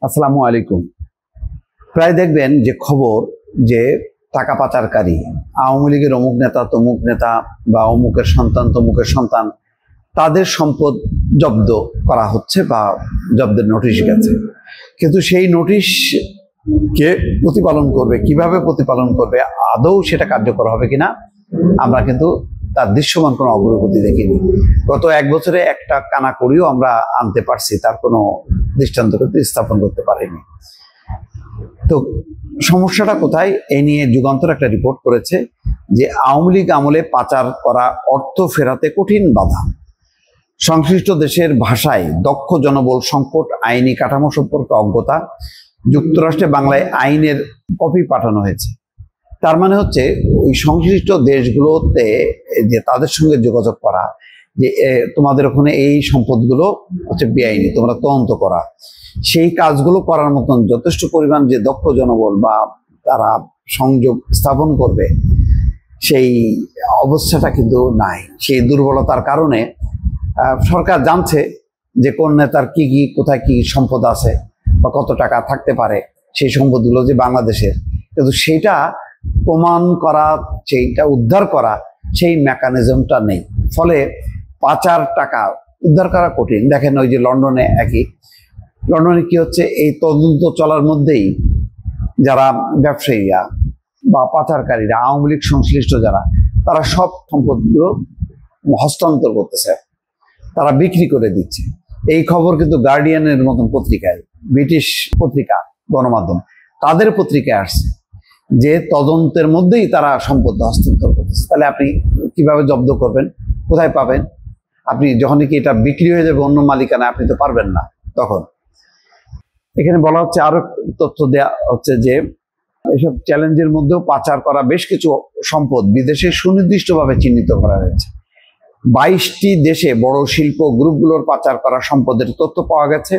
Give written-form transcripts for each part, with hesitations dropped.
আসসালামু আলাইকুম। প্রায় দেখবেন যে খবর যে টাকা পাচারকারী আওয়ামী লীগের অমুক নেতা তমুক নেতা বা অমুকের সন্তান তমুকের সন্তান তাদের সম্পদ জব্দ করা হচ্ছে বা জব্দের নোটিশ গেছে, কিন্তু সেই নোটিশ কে প্রতিপালন করবে, কিভাবে প্রতিপালন করবে, আদৌ সেটা কার্যকর হবে কিনা আমরা কিন্তু তার দৃশ্যমান কোনো অগ্রগতি দেখিনি। গত এক বছরে একটা কানাকড়িও আমরা আনতে পারছি, তার কোনো দৃষ্টান্ত স্থাপন করতে পারিনি। তো সমস্যাটা কোথায়? এই নিয়ে যুগান্তর একটা রিপোর্ট করেছে যে আওয়ামী লীগ আমলে পাচার করা অর্থ ফেরাতে কঠিন বাধা, সংশ্লিষ্ট দেশের ভাষায় দক্ষ জনবল সংকট, আইনি কাঠামো সম্পর্কে অজ্ঞতা, যুক্তরাষ্ট্রে বাংলায় আইনের কপি পাঠানো হয়েছে। তার মানে হচ্ছে ওই সংশ্লিষ্ট দেশগুলোতে যে তাদের সঙ্গে যোগাযোগ করা, যে তোমাদের ওখানে এই সম্পদগুলো হচ্ছে বেআইনি, তোমরা তদন্ত করা, সেই কাজগুলো করার মতন যথেষ্ট পরিমাণ যে দক্ষ জনবল বা তারা সংযোগ স্থাপন করবে সেই অবস্থাটা কিন্তু নাই। সেই দুর্বলতার কারণে সরকার জানছে যে কোন নেতার কি কি কোথায় কি সম্পদ আছে বা কত টাকা থাকতে পারে, সেই সম্পদগুলো যে বাংলাদেশের, কিন্তু সেইটা প্রমাণ করা, সেইটা উদ্ধার করা, সেই মেকানিজমটা নেই। ফলে পাচার টাকা উদ্ধার করা কঠিন। দেখেন ওই যে লন্ডনে লন্ডনে কি হচ্ছে, এই তদন্ত চলার মধ্যেই যারা ব্যবসায়ীরা বা পাচারকারীরা আওয়ামী লীগ সংশ্লিষ্ট যারা, তারা সব সম্পদগুলো হস্তান্তর করতেছে, তারা বিক্রি করে দিচ্ছে। এই খবর কিন্তু গার্ডিয়ানের মতন পত্রিকায়, ব্রিটিশ পত্রিকা গণমাধ্যম, তাদের পত্রিকায় আসছে যে তদন্তের মধ্যেই তারা সম্পদ হস্তান্তর করতেছে। তাহলে আপনি কিভাবে জব্দ করবেন, কোথায় পাবেন? আপনি যখনই কি এটা বিক্রি হয়ে যাবে অন্য মালিকানা, আপনি তো পারবেন না তখন। এখানে বলা হচ্ছে, আরো তথ্য দেওয়া হচ্ছে যে এসব চ্যালেঞ্জের মধ্যেও পাচার করা বেশ কিছু সম্পদ বিদেশে সুনির্দিষ্টভাবে চিহ্নিত করা হয়েছে। 22টি দেশে বড় শিল্প গ্রুপগুলোর পাচার করা সম্পদের তথ্য পাওয়া গেছে।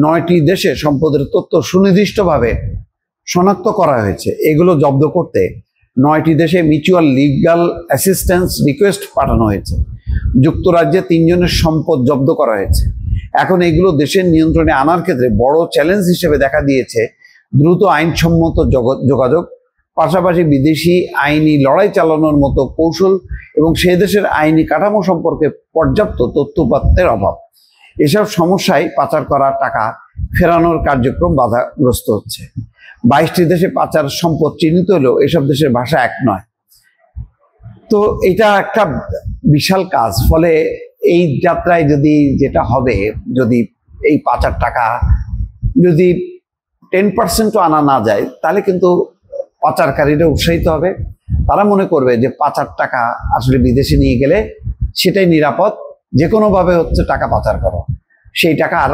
9টি দেশে সম্পদের তথ্য সুনির্দিষ্টভাবে শনাক্ত করা হয়েছে। এগুলো জব্দ করতে 9টি দেশে মিউচুয়াল লিগ্যাল অ্যাসিস্ট্যান্স রিকোয়েস্ট পাঠানো হয়েছে। যুক্তরাজ্যে 3 জনের সম্পদ জব্দ করা হয়েছে। এখন এগুলো দেশের নিয়ন্ত্রণে আনার ক্ষেত্রে বড় চ্যালেঞ্জ হিসেবে দেখা দিয়েছে দ্রুত আইনসম্মত যোগাযোগ, পাশাপাশি বিদেশি আইনি লড়াই চালানোর মতো কৌশল এবং সে দেশের আইনি কাঠামো সম্পর্কে পর্যাপ্ত তথ্যপাত্রের অভাব। এসব সমস্যায় পাচার করা টাকা ফেরানোর কার্যক্রম বাধাগ্রস্ত হচ্ছে। 22টি দেশে পাচার সম্পদ চিহ্নিত হলেও এসব দেশের ভাষা এক নয়। তো এটা একটা বিশাল কাজ। ফলে এই যাত্রায় যদি যেটা হবে, যদি এই পাচার টাকা যদি 10%ও আনা না যায়, তাহলে কিন্তু পাচারকারীরা উৎসাহিত হবে। তারা মনে করবে যে পাচার টাকা আসলে বিদেশে নিয়ে গেলে সেটাই নিরাপদ, যে কোনোভাবে হচ্ছে টাকা পাচার করো, সেই টাকা আর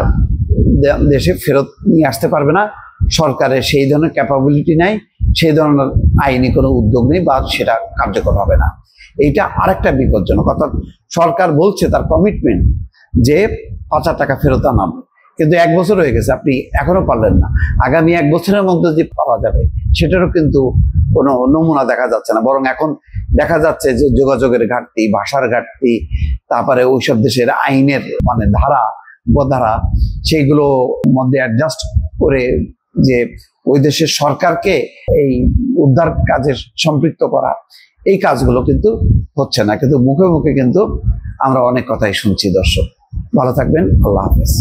দেশে ফেরত নিয়ে আসতে পারবে না। সরকারের সেই ধরনের ক্যাপাবিলিটি নাই, সেই ধরনের আইনি কোনো উদ্যোগ নেই বা সেটা কার্যকর হবে না। এইটা আরেকটা বিপজ্জনক। অর্থাৎ সরকার বলছে তার কমিটমেন্ট যে পাচার টাকা ফেরত আনাবে, কিন্তু 1 বছর হয়ে গেছে, আপনি এখনো পারলেন না। আগামী 1 বছরের মধ্যে যে পাওয়া যাবে সেটারও কিন্তু কোনো নমুনা দেখা যাচ্ছে না। বরং এখন দেখা যাচ্ছে যে যোগাযোগের ঘাটতি, ভাষার ঘাটতি, তারপরে ওইসব দেশের আইনের মানে ধারা বধারা, সেইগুলো মধ্যে অ্যাডজাস্ট করে যে ওই দেশের সরকারকে এই উদ্ধার কাজে সম্পৃক্ত করা, এই কাজগুলো কিন্তু হচ্ছে না। কিন্তু মুখে মুখে কিন্তু আমরা অনেক কথাই শুনছি। দর্শক ভালো থাকবেন, আল্লাহ হাফেজ।